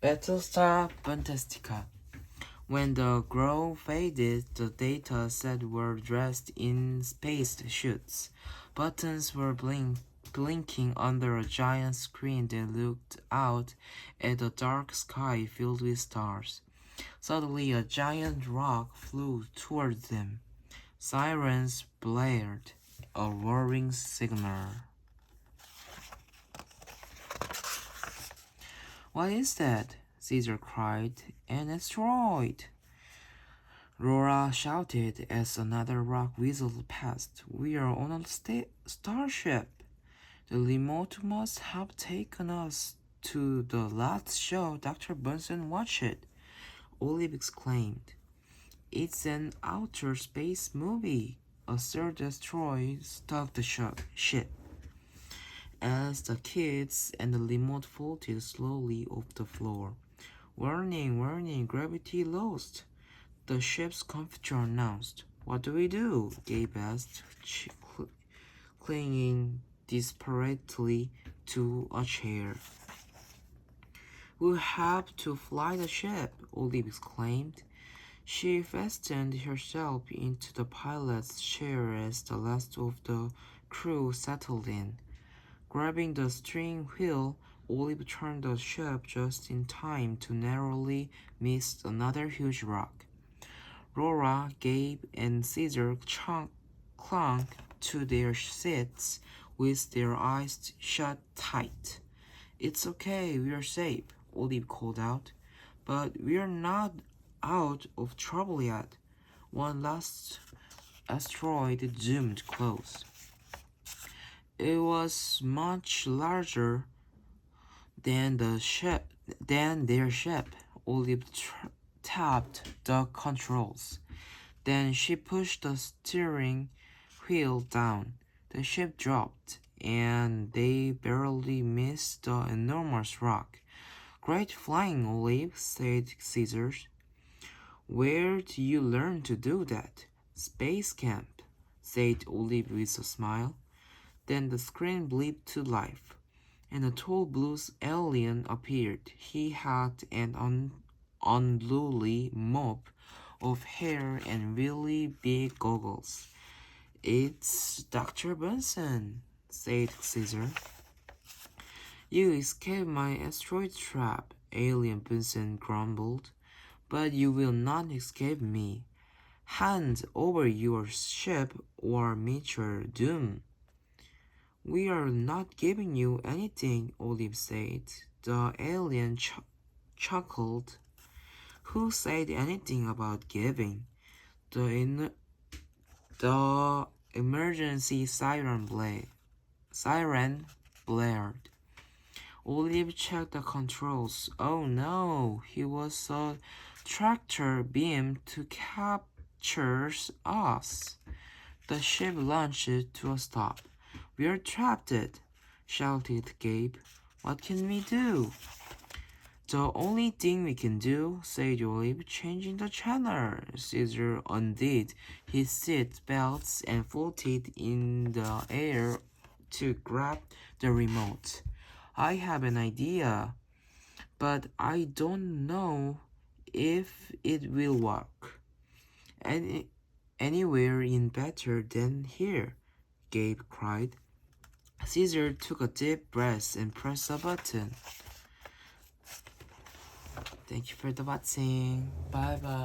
Battlestar Fantastica. When the glow faded, the data set were dressed in space suits. Buttons were blinking under a giant screen that looked out at a dark sky filled with stars. Suddenly, a giant rock flew towards them. Sirens blared, a roaring signal. "What is that?" Caesar cried. "An asteroid!" Laura shouted as another rock whistled past. "We are on a starship. The remote must have taken us to the last show Dr. Bunsen watched it," Olive exclaimed. "It's an outer space movie." A third asteroid struck the ship. As the kids and the remote floated slowly off the floor. "Warning, warning, gravity lost," the ship's computer announced. "What do we do?" Gabe asked, clinging desperately to a chair. "We'll have to fly the ship," Olive exclaimed. She fastened herself into the pilot's chair as the rest of the crew settled in. Grabbing the steering wheel, Olive turned the ship just in time to narrowly miss another huge rock. Laura, Gabe, and Caesar clung to their seats with their eyes shut tight. "It's okay, we're safe," Olive called out. "But we're not out of trouble yet." One last asteroid zoomed close. It was much larger than their ship. Olive tapped the controls. Then she pushed the steering wheel down. The ship dropped, and they barely missed the enormous rock. "Great flying, Olive," said Caesar. "Where do you learn to do that?" "Space camp," said Olive with a smile. Then the screen blipped to life, and a tall blue alien appeared. He had an unruly mop of hair and really big goggles. "It's Dr. Bunsen," said Caesar. "You escaped my asteroid trap," Alien Bunsen grumbled. "But you will not escape me. Hand over your ship or meet your doom." "We are not giving you anything," Olive said. The alien chuckled. "Who said anything about giving?" The emergency siren blared. Olive checked the controls. "Oh no, he was a tractor beam to capture us." The ship launched to a stop. "We're trapped," shouted Gabe. "What can we do?" "The only thing we can do," said Olive, "changing the channel." Caesar undid his seat belts and floated in the air to grab the remote. "I have an idea, but I don't know if it will work." Anywhere in better than here," Gabe cried. Caesar took a deep breath and pressed a button. Thank you for the watching. Bye bye.